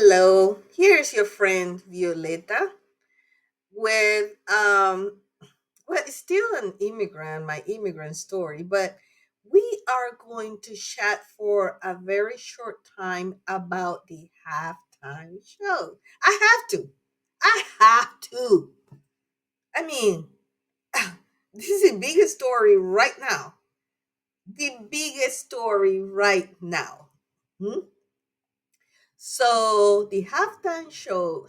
Hello, here's your friend Violeta with well, it's still an immigrant, my immigrant story, but we are going to chat for a very short time about the halftime show. I have to. I have to. I mean, this is the biggest story right now. The biggest story right now. Hmm? So the halftime show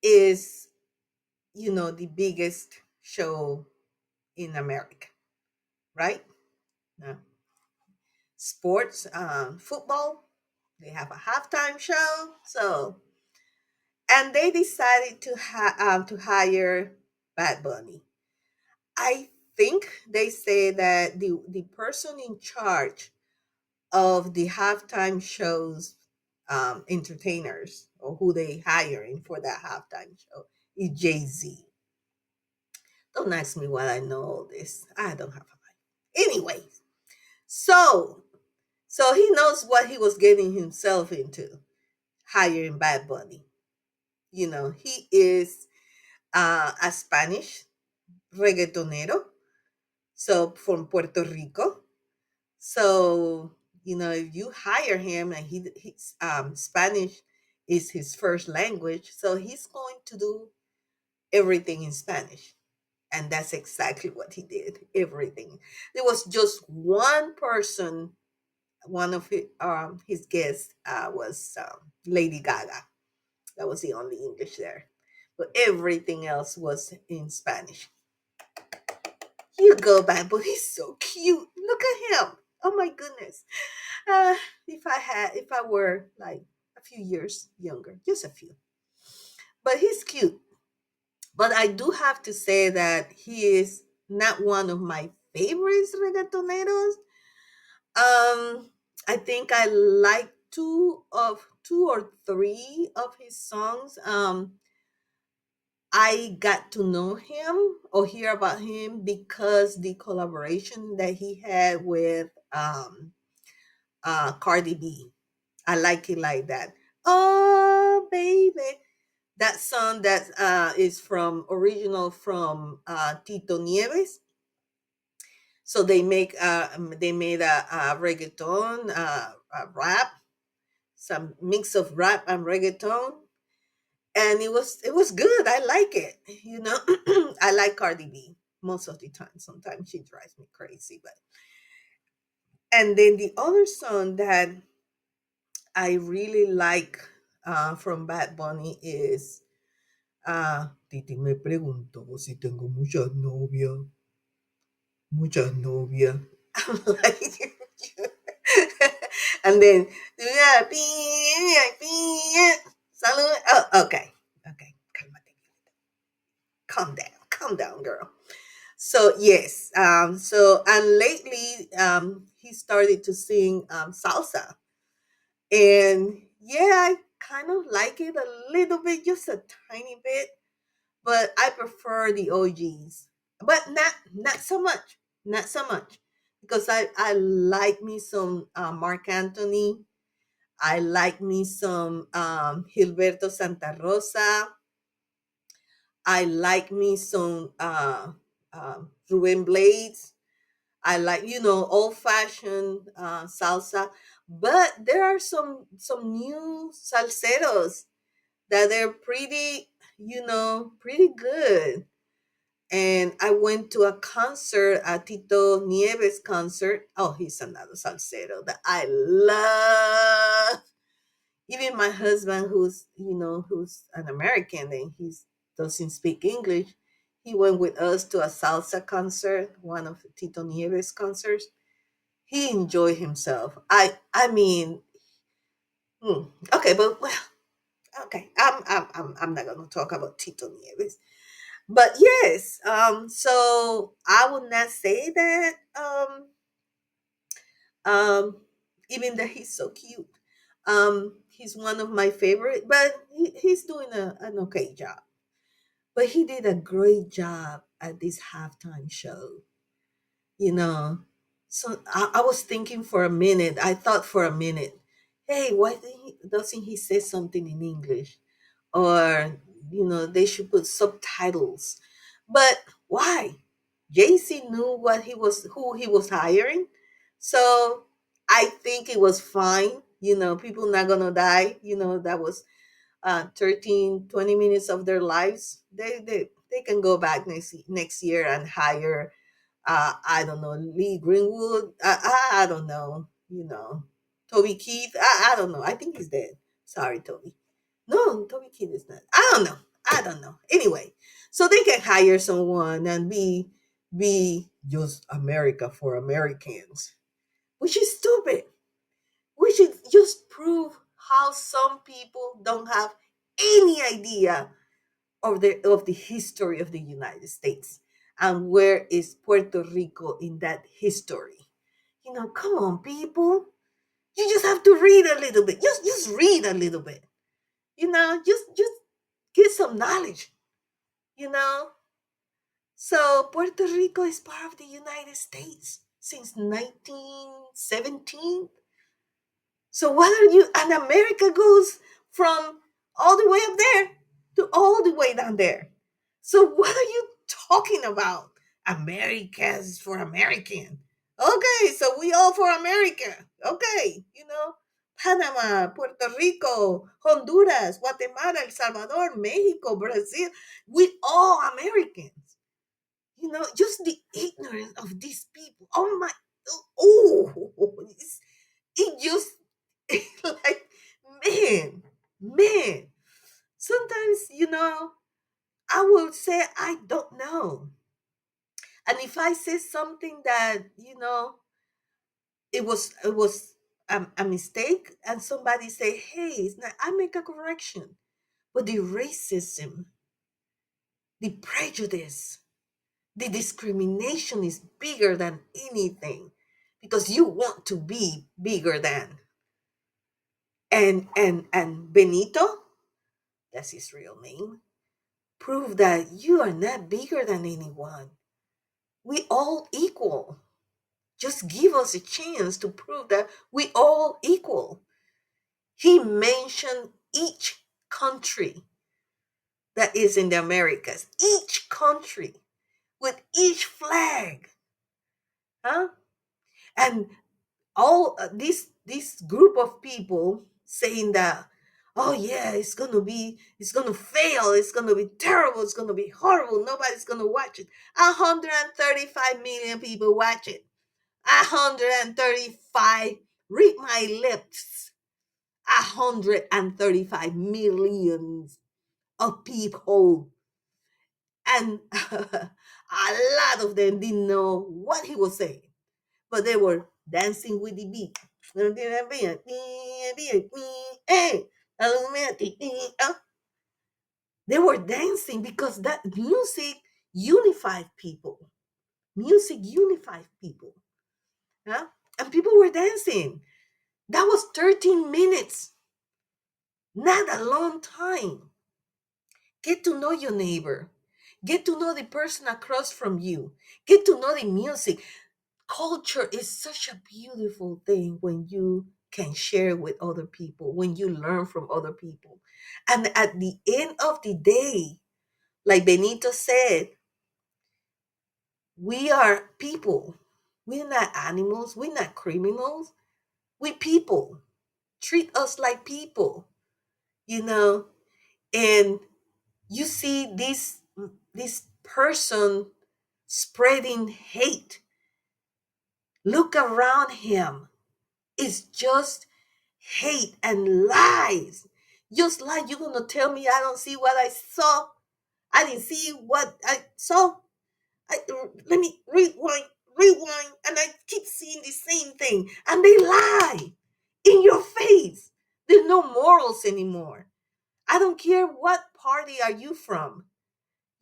is, the biggest show in America, right? Uh, Sports, football, they have a halftime show. So, and they decided to hire Bad Bunny. I think they say that the person in charge of the halftime shows, entertainers, or who they hiring for that halftime show, is Jay-Z. Don't ask me why I know all this. I don't have a mind. Anyways, so he knows what he was getting himself into hiring Bad Bunny. He is a Spanish reggaetonero, so from Puerto Rico. So, if you hire him and he's Spanish is his first language, so he's going to do everything in Spanish. And that's exactly what he did. Everything. There was just one person, one of his guests was Lady Gaga. That was the only English there. But everything else was in Spanish. You go back, but he's so cute. Look at him. Oh my goodness. Uh, if I were like a few years younger, just a few. But he's cute. But I do have to say that he is not one of my favorites reggaetoneros. I think I like two or three of his songs. I got to know him or hear about him because the collaboration that he had with Cardi B. I like it like that. Oh baby, that song that is from original from Tito Nieves. So they made a reggaeton, a rap, some mix of rap and reggaeton, and it was good. I like it. I like Cardi B most of the time. Sometimes she drives me crazy, but and then the other song that I really like from Bad Bunny is Titi me preguntó si tengo muchas novias. I'm like, and then yeah, salud. Oh, okay, okay, calm down, girl. So yes, so and lately, he started to sing salsa, and yeah, I kind of like it a little bit, just a tiny bit, but I prefer the OGs, but not so much, not so much, because I like me some Mark Anthony. I like me some Gilberto Santa Rosa. I like me some Ruben Blades. I like, old fashioned salsa, but there are some new salseros that they're pretty, pretty good. And I went to a concert, a Tito Nieves concert. Oh, he's another salsero that I love. Even my husband, who's an American and he doesn't speak English, he went with us to a salsa concert, one of Tito Nieves concerts. He enjoyed himself. I mean, okay, but well, okay, I'm not gonna talk about Tito Nieves. But yes, so I would not say that um even that he's so cute. He's one of my favorite, but he's doing an okay job. But he did a great job at this halftime show, you know. So I was thinking for a minute, I thought for a minute Hey, why doesn't he say something in English? Or, they should put subtitles. But why? JC knew who he was hiring. So I think it was fine. People not gonna die. That was 13, 20 minutes of their lives. They can go back next year and hire, I don't know, Lee Greenwood. I don't know. Toby Keith. I don't know. I think he's dead. Sorry, Toby. No, Toby Keith is not. I don't know. I don't know. Anyway, so they can hire someone and be just America for Americans, which is stupid. We should just prove how some people don't have any idea of the history of the United States, and where is Puerto Rico in that history. Come on, people. You just have to read a little bit. Just read a little bit. Just get some knowledge. You know. So Puerto Rico is part of the United States since 1917. So what are you? And America goes from all the way up there to all the way down there. So what are you talking about? America is for American. Okay, so we all for America. Okay, Panama, Puerto Rico, Honduras, Guatemala, El Salvador, Mexico, Brazil. We all Americans. Just the ignorance of these people. Oh my, it just like, man. Sometimes, I will say I don't know. And if I say something that, it was a mistake, and somebody say, hey, it's not, I make a correction. But the racism, the prejudice, the discrimination is bigger than anything, because you want to be bigger than. And Benito, that's his real name, prove that you are not bigger than anyone. We all equal. Just give us a chance to prove that we all equal. He mentioned each country that is in the Americas, each country with each flag, huh? And all this group of people saying that, oh yeah, it's gonna fail, it's gonna be terrible, it's gonna be horrible, nobody's gonna watch it. 135 million people watch it. 135, read my lips, 135 millions of people. And a lot of them didn't know what he was saying, but they were dancing with the beat. They were dancing because that music unified people. Music unified people. Huh? And people were dancing. That was 13 minutes. Not a long time. Get to know your neighbor. Get to know the person across from you. Get to know the music. Culture is such a beautiful thing when you can share with other people, when you learn from other people. And at the end of the day, like Benito said, we are people. We're not animals. We're not criminals. We people. Treat us like people, you know. And you see this person spreading hate. Look around him. It's just hate and lies. Just like you're gonna tell me I don't see what I saw. I didn't see what I saw. Let me rewind, and I keep seeing the same thing. And they lie in your face. There's no morals anymore. I don't care what party are you from.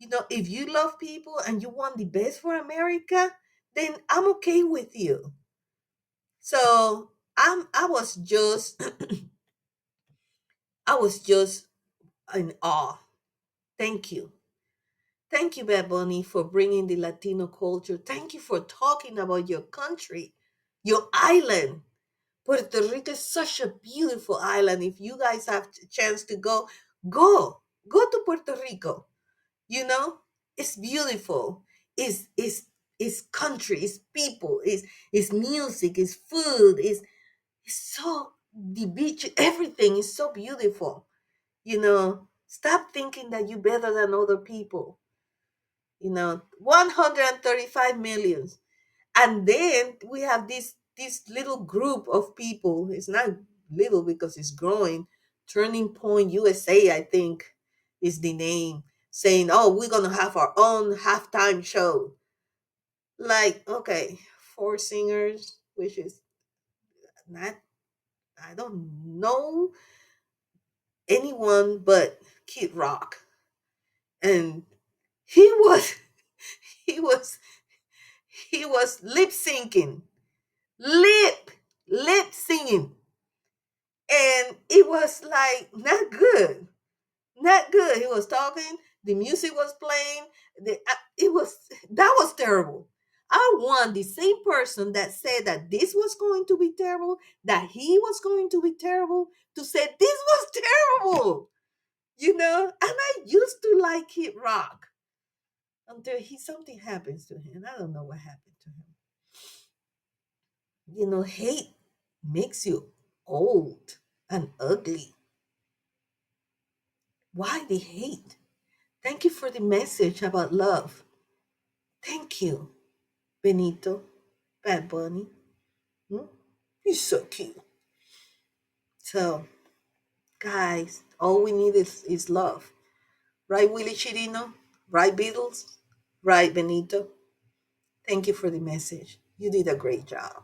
If you love people and you want the best for America, then I'm okay with you. So I was just in awe. Thank you. Thank you, Bad Bunny, for bringing the Latino culture. Thank you for talking about your country, your island, Puerto Rico is such a beautiful island. If you guys have a chance to go, go. Go to Puerto Rico. You know, it's beautiful. It's country, it's people, it's music, it's food, it's so the beach, everything is so beautiful. Stop thinking that you're better than other people. 135 millions. And then we have this little group of people. It's not little because it's growing. Turning Point USA, I think, is the name, saying, "Oh, we're gonna have our own halftime show." Like, okay, four singers, which is not. I don't know anyone but Kid Rock, and he was he was he was lip syncing, lip lip singing, and it was like not good, not good. He was talking, the music was playing, it was that was terrible. I want the same person that said that this was going to be terrible, that he was going to be terrible, to say this was terrible. And I used to like Kid Rock until he something happens to him. I don't know what happened to him. Hate makes you old and ugly. Why the hate? Thank you for the message about love. Thank you, Benito, Bad Bunny. Hmm? You're so cute. So, guys, all we need is love. Right, Willie Chirino? Right, Beatles? Right, Benito? Thank you for the message. You did a great job.